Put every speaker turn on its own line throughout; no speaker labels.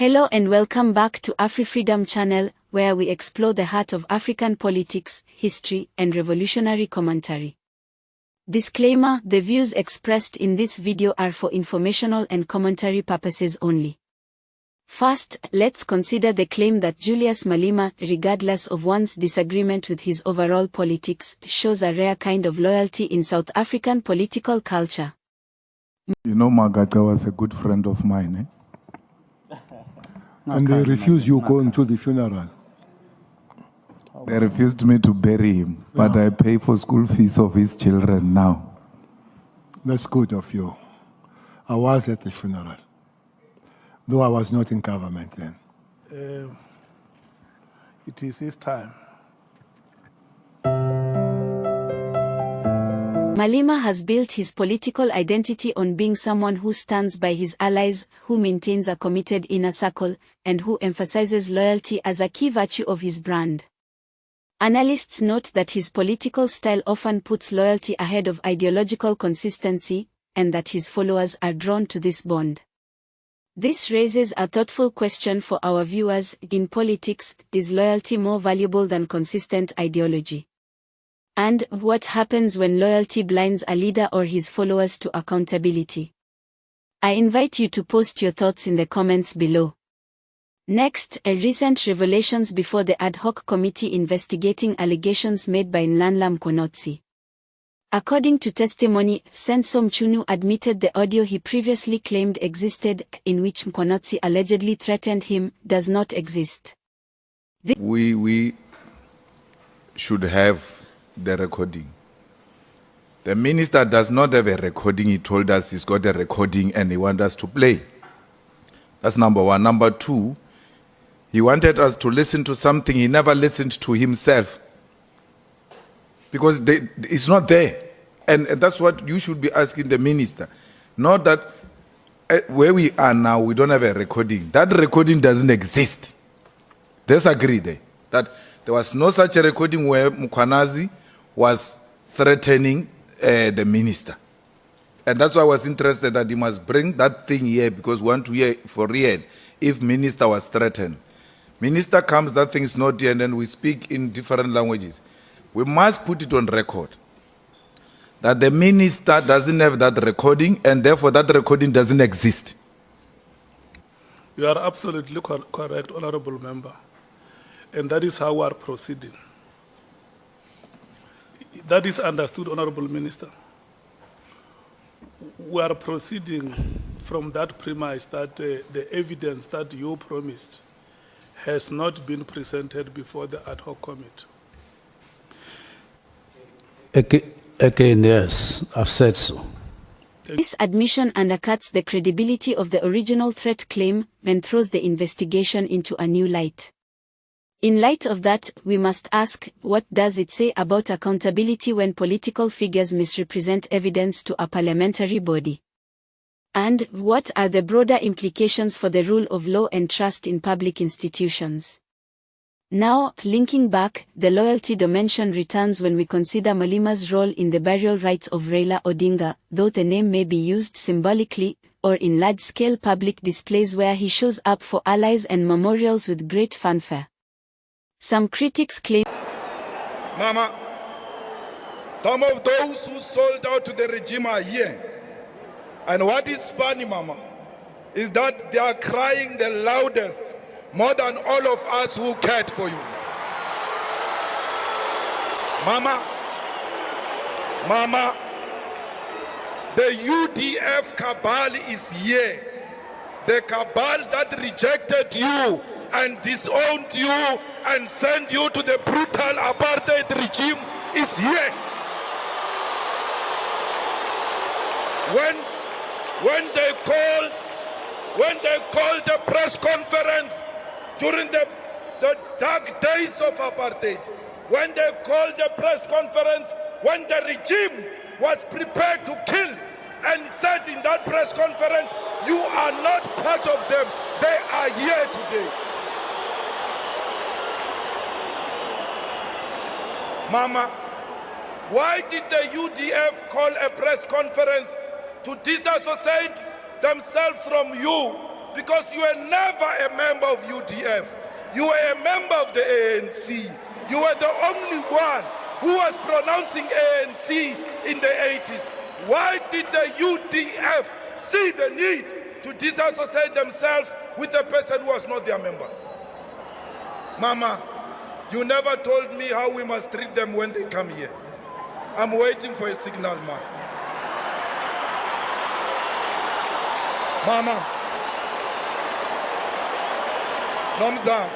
Hello and welcome back to AfriFreedomChannel, where we explore the heart of African politics, history, and revolutionary commentary. Disclaimer: the views expressed in this video are for informational and commentary purposes only. First, let's consider the claim that Julius Malema, regardless of one's disagreement with his overall politics, shows a rare kind of loyalty in South African political culture.
You know, Magaga was a good friend of mine, eh? And they refused you going to the funeral. They refused me to bury him, but I pay for school fees of his children now. That's good of you. I was at the funeral, though I was not in government then.
It is his time.
Malema has built his political identity on being someone who stands by his allies, who maintains a committed inner circle, and who emphasizes loyalty as a key virtue of his brand. Analysts note that his political style often puts loyalty ahead of ideological consistency, and that his followers are drawn to this bond. This raises a thoughtful question for our viewers. In politics, is loyalty more valuable than consistent ideology? And what happens when loyalty blinds a leader or his followers to accountability? I invite you to post your thoughts in the comments below. Next, recent revelations before the ad hoc committee investigating allegations made by Mchunu. According to testimony, Mchunu admitted the audio he previously claimed existed, in which Mchunu allegedly threatened him, does not exist.
We should have the recording. The minister does not have a recording. He told us he's got a recording and he wants us to play. That's number one. Number two, he wanted us to listen to something he never listened to himself, because it's not there. And that's what you should be asking the minister. Not that where we are now, we don't have a recording. That recording doesn't exist. Let's agree there that there was no such a recording where Mchunu was threatening the minister. And that's why I was interested that he must bring that thing here, because we want to hear for real if minister was threatened. Minister comes, that thing is not here, and then we speak in different languages. We must put it on record that the minister doesn't have that recording, and therefore that recording doesn't exist.
You are absolutely correct, Honorable Member. And that is how we are proceeding. That is understood, Honorable Minister. We are proceeding from that premise that the evidence that you promised has not been presented before the ad hoc committee.
Again, yes, I've said so.
This admission undercuts the credibility of the original threat claim and throws the investigation into a new light. In light of that, we must ask, what does it say about accountability when political figures misrepresent evidence to a parliamentary body? And what are the broader implications for the rule of law and trust in public institutions? Now, linking back, the loyalty dimension returns when we consider Malema's role in the burial rites of Raila Odinga, though the name may be used symbolically, or in large-scale public displays where he shows up for allies and memorials with great fanfare. Some critics claim,
Mama, some of those who sold out to the regime are here. And what is funny, Mama, is that they are crying the loudest, more than all of us who cared for you. Mama, the UDF cabal is here. The cabal that rejected you and disowned you and sent you to the brutal apartheid regime is here. When they called the press conference during the dark days of apartheid, when they called the press conference when the regime was prepared to kill, and said in that press conference, you are not part of them, they are here today. Mama, why did the UDF call a press conference to disassociate themselves from you because you were never a member of UDF. You were a member of the ANC. You were the only one who was pronouncing ANC in the 80s. Why did the UDF see the need to disassociate themselves with a person who was not their member? Mama, you never told me how we must treat them when they come here. I'm waiting for a signal, ma. Mama, Nomzamo,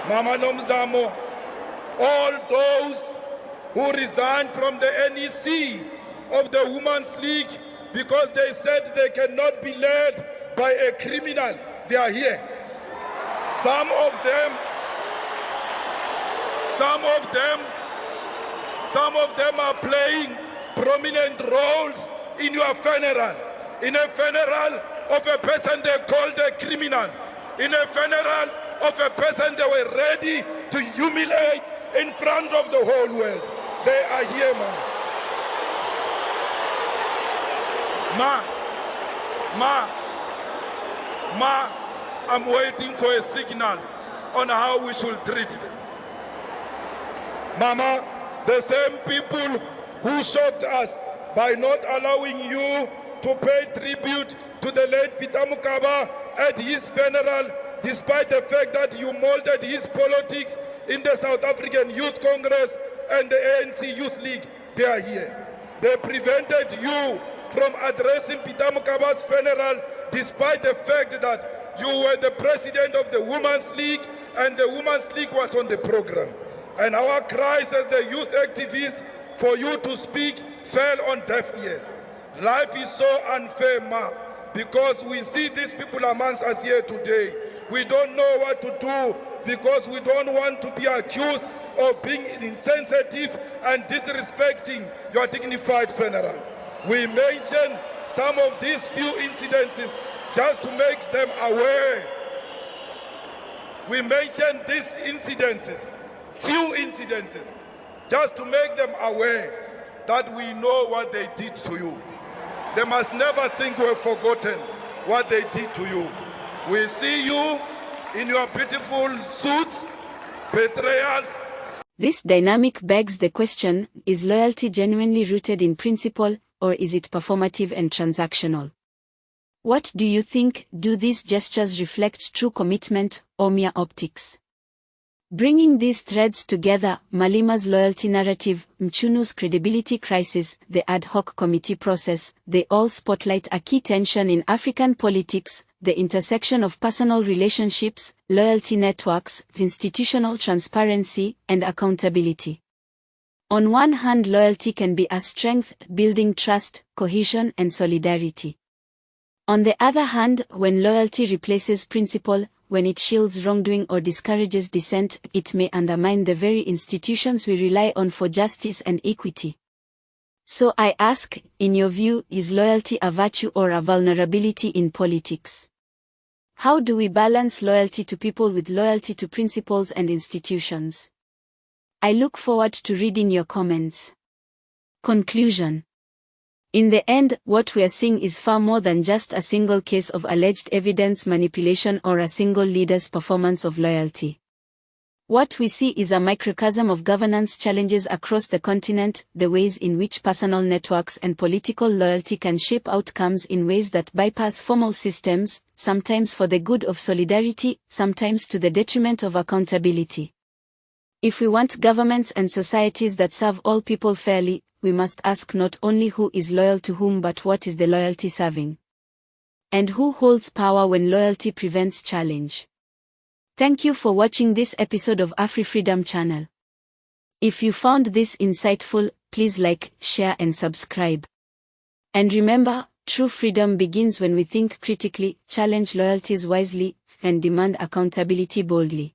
Mama Nomzamo, all those who resigned from the NEC of the Women's League because they said they cannot be led by a criminal, they are here. Some of them are playing prominent roles in your funeral. In a funeral of a person they called a criminal. In a funeral of a person they were ready to humiliate in front of the whole world. They are here, Ma, I'm waiting for a signal on how we should treat them. Mama, the same people who shocked us by not allowing you to pay tribute to the late Peter Mokaba at his funeral, despite the fact that you molded his politics in the South African Youth Congress and the ANC Youth League. They are here. They prevented you from addressing Peter Mokaba's funeral, despite the fact that you were the president of the Women's League and the Women's League was on the program. And our cries as the youth activists for you to speak fell on deaf ears. Life is so unfair, Ma, because we see these people amongst us here today. We don't know what to do because we don't want to be accused of being insensitive and disrespecting your dignified funeral. We mention some of these few incidences just to make them aware. We mention these incidences, few incidences, just to make them aware that we know what they did to you. They must never think we've forgotten what they did to you. We see you in your beautiful suits, betrayals.
This dynamic begs the question, is loyalty genuinely rooted in principle, or is it performative and transactional? What do you think? Do these gestures reflect true commitment, or mere optics? Bringing these threads together, Malema's loyalty narrative, Mchunu's credibility crisis, the ad hoc committee process, they all spotlight a key tension in African politics, the intersection of personal relationships, loyalty networks, institutional transparency, and accountability. On one hand, loyalty can be a strength, building trust, cohesion, and solidarity. On the other hand, when loyalty replaces principle, when it shields wrongdoing or discourages dissent, it may undermine the very institutions we rely on for justice and equity. So I ask, in your view, is loyalty a virtue or a vulnerability in politics? How do we balance loyalty to people with loyalty to principles and institutions? I look forward to reading your comments. Conclusion. In the end, what we are seeing is far more than just a single case of alleged evidence manipulation or a single leader's performance of loyalty. What we see is a microcosm of governance challenges across the continent, the ways in which personal networks and political loyalty can shape outcomes in ways that bypass formal systems, sometimes for the good of solidarity, sometimes to the detriment of accountability. If we want governments and societies that serve all people fairly, we must ask not only who is loyal to whom but what is the loyalty serving. And who holds power when loyalty prevents challenge. Thank you for watching this episode of AfriFreedomChannel. If you found this insightful, please like, share and subscribe. And remember, true freedom begins when we think critically, challenge loyalties wisely, and demand accountability boldly.